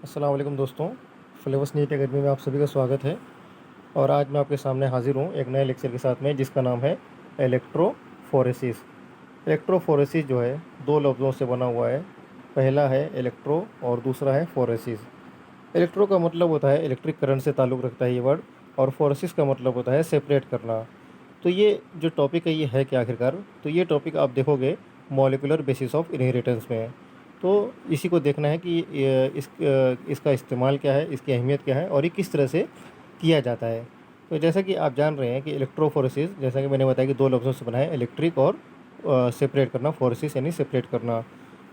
अस्सलाम वालेकुम दोस्तों। फ्लेवर्स नीट एकेडमी में आप सभी का स्वागत है। और आज मैं आपके सामने हाजिर हूँ एक नए लेक्चर के साथ में, जिसका नाम है इलेक्ट्रोफोरेसिस। इलेक्ट्रोफोरेसिस जो है दो लफ्ज़ों से बना हुआ है। पहला है इलेक्ट्रो और दूसरा है फोरेसिस। इलेक्ट्रो का मतलब होता है इलेक्ट्रिक करंट से ताल्लुक़ रखता है ये वर्ड, और फोरेसिस का मतलब होता है सेपरेट करना। तो ये जो टॉपिक है ये है क्या आखिरकार? तो ये टॉपिक आप देखोगे मॉलिक्यूलर बेसिस ऑफ इनहेरिटेंस में है। तो इसी को देखना है कि इसका इस्तेमाल क्या है, इसकी अहमियत क्या है और ये किस तरह से किया जाता है। तो जैसा कि आप जान रहे हैं कि इलेक्ट्रोफोरेसिस, जैसा कि मैंने बताया कि दो लफ्ज़ों से बना है, इलेक्ट्रिक और सेपरेट करना, फोरेसिस यानी सेपरेट करना।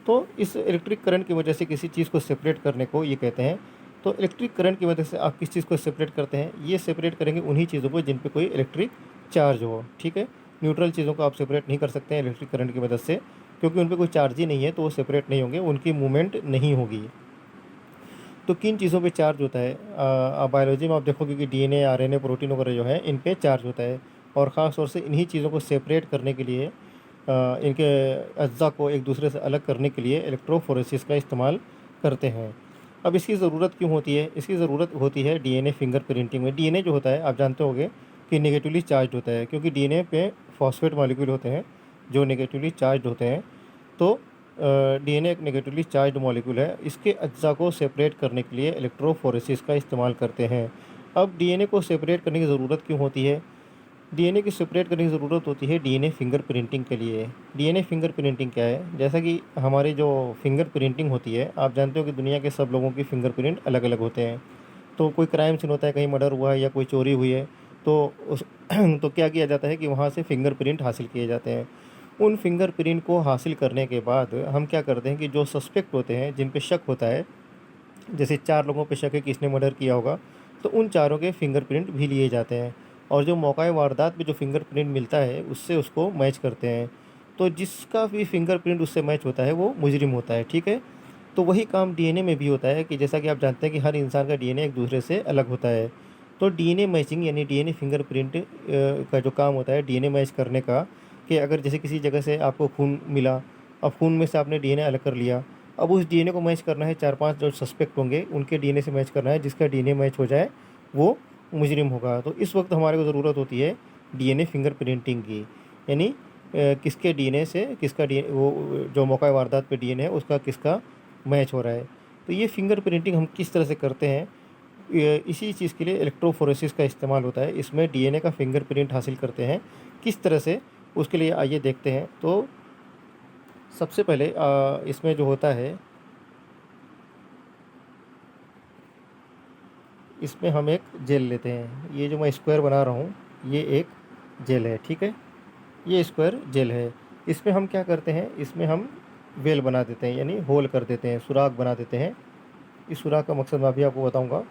तो इस इलेक्ट्रिक करंट की वजह से किसी चीज़ को सेपरेट करने को ये कहते हैं। तो इलेक्ट्रिक करंट की वजह से आप किस चीज़ को सेपरेट करते हैं? ये सेपरेट करेंगे उन्हीं चीज़ों को जिन पे कोई इलेक्ट्रिक चार्ज हो, ठीक है। न्यूट्रल चीज़ों को आप सेपरेट नहीं कर सकते हैं इलेक्ट्रिक करंट की मदद से, क्योंकि उन पे कोई चार्ज ही नहीं है, तो वो सेपरेट नहीं होंगे, उनकी मूवमेंट नहीं होगी। तो किन चीज़ों पे चार्ज होता है? बायोलॉजी में आप देखोगे कि डीएनए, आरएनए, प्रोटीन वगैरह जो है इन पे चार्ज होता है। और ख़ास तौर से इन्हीं चीज़ों को सेपरेट करने के लिए, इनके अज्जा को एक दूसरे से अलग करने के लिए इलेक्ट्रोफोरेसिस का इस्तेमाल करते हैं। अब इसकी ज़रूरत क्यों होती है? इसकी ज़रूरत होती है डीएनए फिंगरप्रिंटिंग में। डीएनए जो होता है आप जानते होंगे कि नेगेटिवली चार्ज होता है, क्योंकि डीएनए पे फॉस्फेट मॉलिक्यूल होते हैं जो नेगेटिवली चार्ज होते हैं। तो डीएनए एक नेगेटिवली चार्ज्ड मॉलिक्यूल है। इसके अज्जा को सेपरेट करने के लिए इलेक्ट्रोफोरेसिस का इस्तेमाल करते हैं। अब डीएनए को सेपरेट करने की ज़रूरत क्यों होती है? डीएनए की सेपरेट करने की ज़रूरत होती है डीएनए फिंगरप्रिंटिंग के लिए। डीएनए फिंगरप्रिंटिंग क्या है? जैसा कि हमारी जो फिंगरप्रिंटिंग होती है, आप जानते हो कि दुनिया के सब लोगों की फिंगरप्रिंट अलग अलग होते हैं। तो कोई क्राइम सीन होता है, कहीं मर्डर हुआ है या कोई चोरी हुई है, तो उस तो क्या किया जाता है कि वहाँ से फिंगरप्रिंट हासिल किए जाते हैं। उन फिंगरप्रिंट को हासिल करने के बाद हम क्या करते हैं कि जो सस्पेक्ट होते हैं, जिन पे शक होता है, जैसे 4 लोगों पे शक है कि इसने मर्डर किया होगा, तो उन चारों के फिंगरप्रिंट भी लिए जाते हैं। और जो मौका वारदात में जो फिंगरप्रिंट मिलता है उससे उसको मैच करते हैं। तो जिसका भी फिंगरप्रिंट उससे मैच होता है वो मुजरिम होता है, ठीक है। तो वही काम डीएनए में भी होता है कि जैसा कि आप जानते हैं कि हर इंसान का डीएनए एक दूसरे से अलग होता है। तो डीएनए मैचिंग यानी डीएनए फिंगरप्रिंट का जो काम होता है डीएनए मैच करने का, कि अगर जैसे किसी जगह से आपको खून मिला, अब खून में से आपने डीएनए अलग कर लिया, अब उस डीएनए को मैच करना है 4-5 जो सस्पेक्ट होंगे उनके डीएनए से मैच करना है, जिसका डीएनए मैच हो जाए वो मुजरिम होगा। तो इस वक्त हमारे को ज़रूरत होती है डीएनए फिंगरप्रिंटिंग की, यानी किसके डीएनए से किसका डी वो जो मौका वारदात पे डीएनए है उसका किसका मैच हो रहा है। तो ये फिंगरप्रिंटिंग हम किस तरह से करते हैं? इसी चीज़ के लिए इलेक्ट्रोफोरेसिस का इस्तेमाल होता है। इसमें डीएनए का फिंगरप्रिंट हासिल करते हैं। किस तरह से, उसके लिए आइए देखते हैं। तो सबसे पहले इसमें जो होता है, इसमें हम एक जेल लेते हैं। ये जो मैं स्क्वायर बना रहा हूँ ये एक जेल है, ठीक है। ये स्क्वायर जेल है। इसमें हम क्या करते हैं, इसमें हम वेल बना देते हैं, यानी होल कर देते हैं, सुराख बना देते हैं। इस सुराख का मकसद मैं अभी आपको बताऊंगा।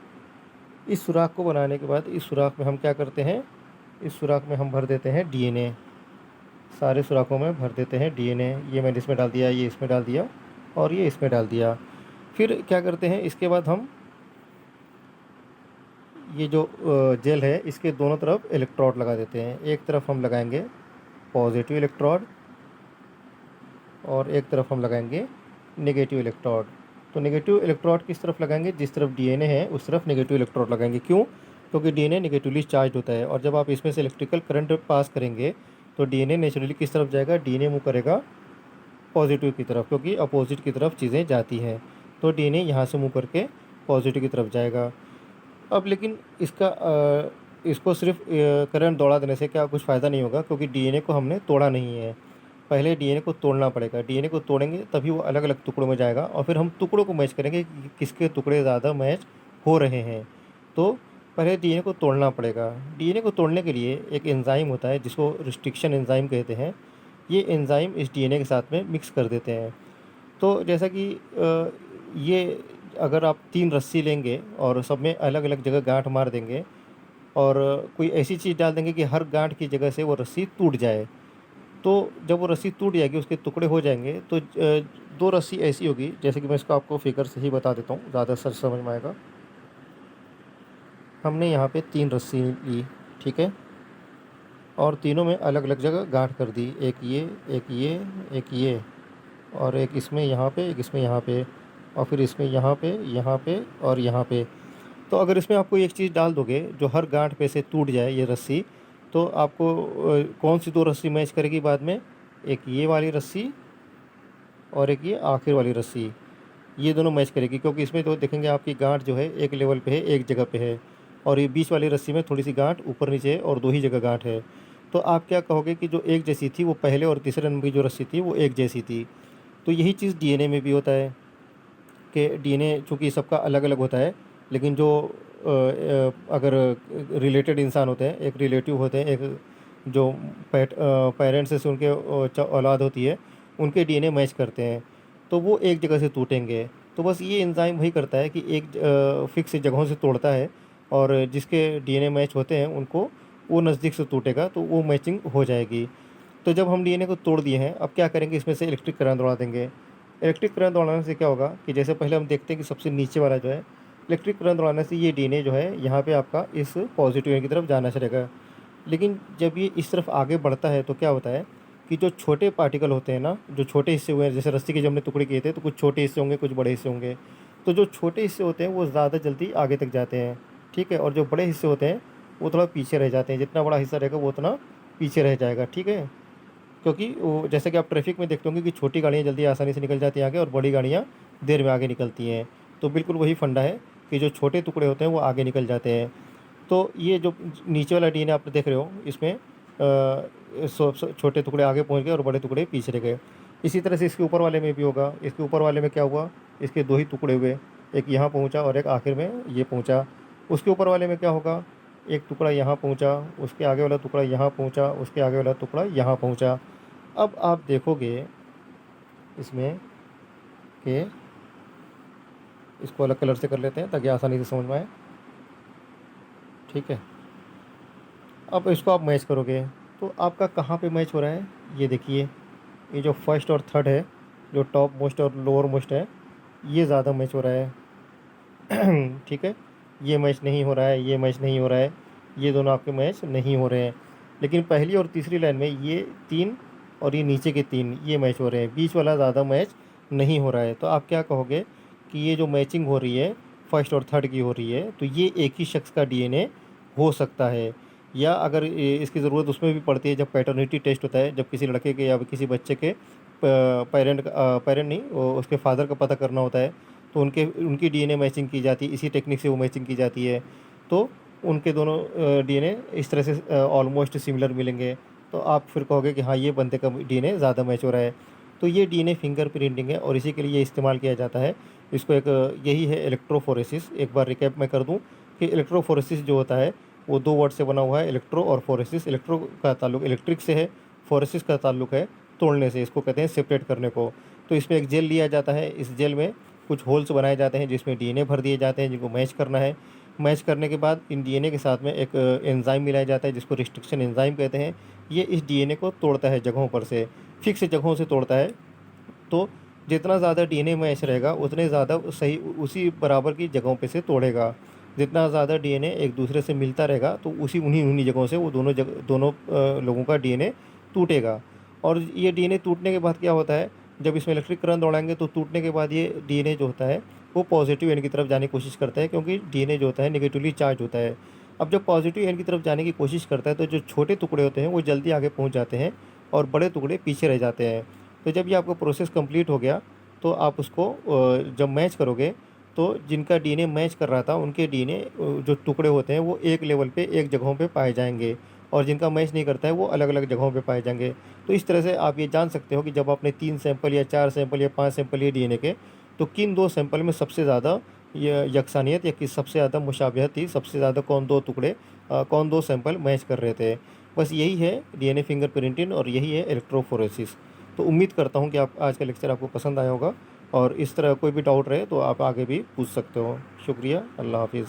इस सुराख को बनाने के बाद इस सुराख में हम क्या करते हैं, इस सुराख में हम भर देते हैं डीएनए। सारे सुराखों में भर देते हैं डीएनए। ये मैंने इसमें डाल दिया, ये इसमें डाल दिया और ये इसमें डाल दिया। फिर क्या करते हैं, इसके बाद हम ये जो जेल है इसके दोनों तरफ इलेक्ट्रोड लगा देते हैं। एक तरफ हम लगाएंगे पॉजिटिव इलेक्ट्रोड और एक तरफ हम लगाएंगे नेगेटिव इलेक्ट्रोड। तो नेगेटिव इलेक्ट्रोड किस तरफ लगाएंगे? जिस तरफ डीएनए है उस तरफ नेगेटिव इलेक्ट्रोड लगाएंगे। क्यों? क्योंकि डीएनए नेगेटिवली चार्ज होता है, और जब आप इसमें से इलेक्ट्रिकल करंट पास करेंगे तो डीएनए नेचुरली किस तरफ जाएगा? डीएनए मूव करेगा पॉजिटिव की तरफ, क्योंकि अपोजिट की तरफ चीज़ें जाती हैं। तो डीएनए यहाँ से मूव करके पॉजिटिव की तरफ जाएगा। अब लेकिन इसको सिर्फ करंट दौड़ा देने से क्या कुछ फ़ायदा नहीं होगा, क्योंकि डीएनए को हमने तोड़ा नहीं है। पहले डीएनए को तोड़ना पड़ेगा। डीएनए को तोड़ेंगे तभी वो अलग अलग टुकड़ों में जाएगा, और फिर हम टुकड़ों को मैच करेंगे कि किसके टुकड़े ज़्यादा मैच हो रहे हैं। तो पहले डीएनए को तोड़ना पड़ेगा। डीएनए को तोड़ने के लिए एक एंजाइम होता है जिसको रिस्ट्रिक्शन एंजाइम कहते हैं। ये एंजाइम इस डीएनए के साथ में मिक्स कर देते हैं। तो जैसा कि ये अगर आप 3 रस्सी लेंगे और सब में अलग अलग जगह गांठ मार देंगे, और कोई ऐसी चीज़ डाल देंगे कि हर गांठ की जगह से वो रस्सी टूट जाए, तो जब वो रस्सी टूट जाएगी, उसके टुकड़े हो जाएंगे, तो 2 रस्सी ऐसी होगी, जैसे कि मैं इसको आपको फिगर से ही बता देता हूँ, ज़्यादा सर समझ में आएगा। हमने यहाँ पे 3 रस्सी ली, ठीक है, और तीनों में अलग अलग जगह गांठ कर दी। एक ये, एक ये, एक ये, और एक इसमें यहाँ पे, एक इसमें यहाँ पे। और फिर इसमें यहाँ पे और यहाँ पे। तो अगर इसमें आपको एक चीज़ डाल दोगे जो हर गांठ पे से टूट जाए ये रस्सी, तो आपको कौन सी दो रस्सी मैच करेगी बाद में? एक ये वाली रस्सी और एक ये आखिर वाली रस्सी, ये दोनों मैच करेगी, क्योंकि इसमें तो देखेंगे आपकी गांठ जो है एक लेवल पे है, एक जगह पे है, और ये बीच वाली रस्सी में थोड़ी सी गांठ ऊपर नीचे है और दो ही जगह गांठ है। तो आप क्या कहोगे कि जो एक जैसी थी वो पहले और तीसरे नंबर की जो रस्सी थी वो एक जैसी थी। तो यही चीज़ डीएनए में भी होता है कि डीएनए चूँकि सबका अलग अलग होता है, लेकिन जो अगर रिलेटेड इंसान होते हैं, एक रिलेटिव होते हैं, एक जो पेरेंट्स से उनके औलाद होती है, उनके डीएनए मैच करते हैं, तो वो एक जगह से टूटेंगे। तो बस ये एंजाइम वही करता है कि एक फिक्स जगहों से तोड़ता है, और जिसके डीएनए मैच होते हैं उनको वो नज़दीक से टूटेगा तो वो मैचिंग हो जाएगी। तो जब हम डीएनए को तोड़ दिए हैं, अब क्या करेंगे, इसमें से इलेक्ट्रिक करंट दौड़ा देंगे। इलेक्ट्रिक करंट दौड़ाने से क्या होगा कि जैसे पहले हम देखते हैं कि सबसे नीचे वाला जो है, इलेक्ट्रिक करंट दौड़ाने से ये डीएनए जो है यहाँ पे आपका इस पॉजिटिव एंड की तरफ जाना चलेगा। लेकिन जब ये इस तरफ आगे बढ़ता है तो क्या होता है कि जो छोटे पार्टिकल होते हैं ना, जो छोटे हिस्से हुए हैं, जैसे रस्सी के जब हमने टुकड़े किए थे तो कुछ छोटे हिस्से होंगे, कुछ बड़े हिस्से होंगे। तो जो छोटे हिस्से होते हैं वो ज़्यादा जल्दी आगे तक जाते हैं, ठीक है, और जो बड़े हिस्से होते हैं वो थोड़ा पीछे रह जाते हैं। जितना बड़ा हिस्सा रहेगा वो उतना पीछे रह जाएगा, ठीक है। क्योंकि वो जैसे कि आप ट्रैफिक में देखते होंगे कि छोटी गाड़ियाँ जल्दी आसानी से निकल जाती हैं आगे, और बड़ी गाड़ियाँ देर में आगे निकलती हैं। तो बिल्कुल वही फंडा है कि जो छोटे टुकड़े होते हैं वो आगे निकल जाते हैं। तो ये जो नीचे वाला डीएनए आप देख रहे हो, इसमें छोटे टुकड़े आगे पहुंच गए और बड़े टुकड़े पीछे रह गए। इसी तरह से इसके ऊपर वाले में भी होगा। इसके ऊपर वाले में क्या हुआ, इसके दो ही टुकड़े हुए, एक यहाँ पहुंचा और एक आखिर में ये पहुंचा। उसके ऊपर वाले में क्या होगा, एक टुकड़ा यहाँ पहुंचा, उसके आगे वाला टुकड़ा यहाँ पहुंचा, उसके आगे वाला टुकड़ा यहाँ पहुंचा। अब आप देखोगे इसमें कि इसको अलग कलर से कर लेते हैं ताकि आसानी से समझ में आए, ठीक है। अब इसको आप मैच करोगे तो आपका कहाँ पे मैच हो रहा है, ये देखिए, ये जो फर्स्ट और थर्ड है, जो टॉप मोस्ट और लोअर मोस्ट है, ये ज़्यादा मैच हो रहा है ठीक है। ये मैच नहीं हो रहा है, ये मैच नहीं हो रहा है, ये दोनों आपके मैच नहीं हो रहे हैं। लेकिन पहली और तीसरी लाइन में ये तीन और ये नीचे के तीन ये मैच हो रहे हैं, बीच वाला ज़्यादा मैच नहीं हो रहा है। तो आप क्या कहोगे कि ये जो मैचिंग हो रही है फर्स्ट और थर्ड की हो रही है, तो ये एक ही शख्स का डीएनए हो सकता है। या अगर इसकी ज़रूरत उसमें भी पड़ती है जब पैटर्निटी टेस्ट होता है, जब किसी लड़के के या किसी बच्चे के पेरेंट नहीं, उसके फादर का पता करना होता है, तो उनकी डीएनए मैचिंग की जाती है, इसी टेक्निक से वो मैचिंग की जाती है। तो उनके दोनों डीएनए इस तरह से ऑलमोस्ट सिमिलर मिलेंगे। तो आप फिर कहोगे कि हाँ, ये बंदे का डीएनए ज़्यादा मैच हो रहा है। तो ये डीएनए फिंगरप्रिंटिंग है और इसी के लिए इस्तेमाल किया जाता है। इसको एक यही है इलेक्ट्रोफोरेसिस। एक बार रिकैप मैं कर दूं कि इलेक्ट्रोफोरेसिस जो होता है वो दो वर्ड से बना हुआ है, इलेक्ट्रो और फोरेसिस। इलेक्ट्रो का ताल्लुक इलेक्ट्रिक से है, फोरेसिस का ताल्लुक है तोड़ने से, इसको कहते हैं सेपरेट करने को। तो इसमें एक जेल लिया जाता है, इस जेल में कुछ होल्स बनाए जाते हैं जिसमें डीएनए भर दिए जाते हैं जिनको मैच करना है। मैच करने के बाद इन डीएनए के साथ में एक एंजाइम मिलाया जाता है जिसको रिस्ट्रिक्शन एंजाइम कहते हैं। ये इस डीएनए को तोड़ता है जगहों पर से, फिक्स जगहों से तोड़ता है। तो जितना ज़्यादा डीएनए मैच रहेगा उतने ज़्यादा सही उसी बराबर की जगहों पे से तोड़ेगा। जितना ज़्यादा डीएनए एक दूसरे से मिलता रहेगा तो उसी उन्हीं उन्हीं जगहों से वो दोनों लोगों का डीएनए टूटेगा। और ये डीएनए टूटने के बाद क्या होता है, जब इसमें इलेक्ट्रिक करंट दौड़ाएंगे तो टूटने के बाद ये डीएनए जो होता है वो पॉजिटिव एंड की तरफ जाने की कोशिश करता है, क्योंकि डीएनए जो होता है नेगेटिवली चार्ज होता है। अब जब पॉजिटिव एंड की तरफ जाने की कोशिश करता है तो जो छोटे टुकड़े होते हैं वो जल्दी आगे पहुंच जाते हैं और बड़े टुकड़े पीछे रह जाते हैं। तो जब ये आपका प्रोसेस कंप्लीट हो गया तो आप उसको जब मैच करोगे तो जिनका डीएनए मैच कर रहा था उनके डीएनए जो टुकड़े होते हैं वो एक लेवल पे एक जगहों पे पाए जाएंगे, और जिनका मैच नहीं करता है वो अलग अलग जगहों पे पाए जाएंगे। तो इस तरह से आप ये जान सकते हो कि जब आपने 3 सैंपल या 4 सैंपल या 5 सैंपल लिए डीएनए के, तो किन 2 सैंपल में सबसे ज़्यादा यकसानियत या किस सबसे ज़्यादा मुशाबहत थी, सबसे ज़्यादा कौन 2 सैंपल मैच कर रहे थे। बस यही है डीएनए फिंगरप्रिंटिंग और यही है इलेक्ट्रोफोरेसिस। तो उम्मीद करता हूँ कि आप आज का लेक्चर आपको पसंद आया होगा, और इस तरह कोई भी डाउट रहे तो आप आगे भी पूछ सकते हो। शुक्रिया, अल्लाह हाफिज़।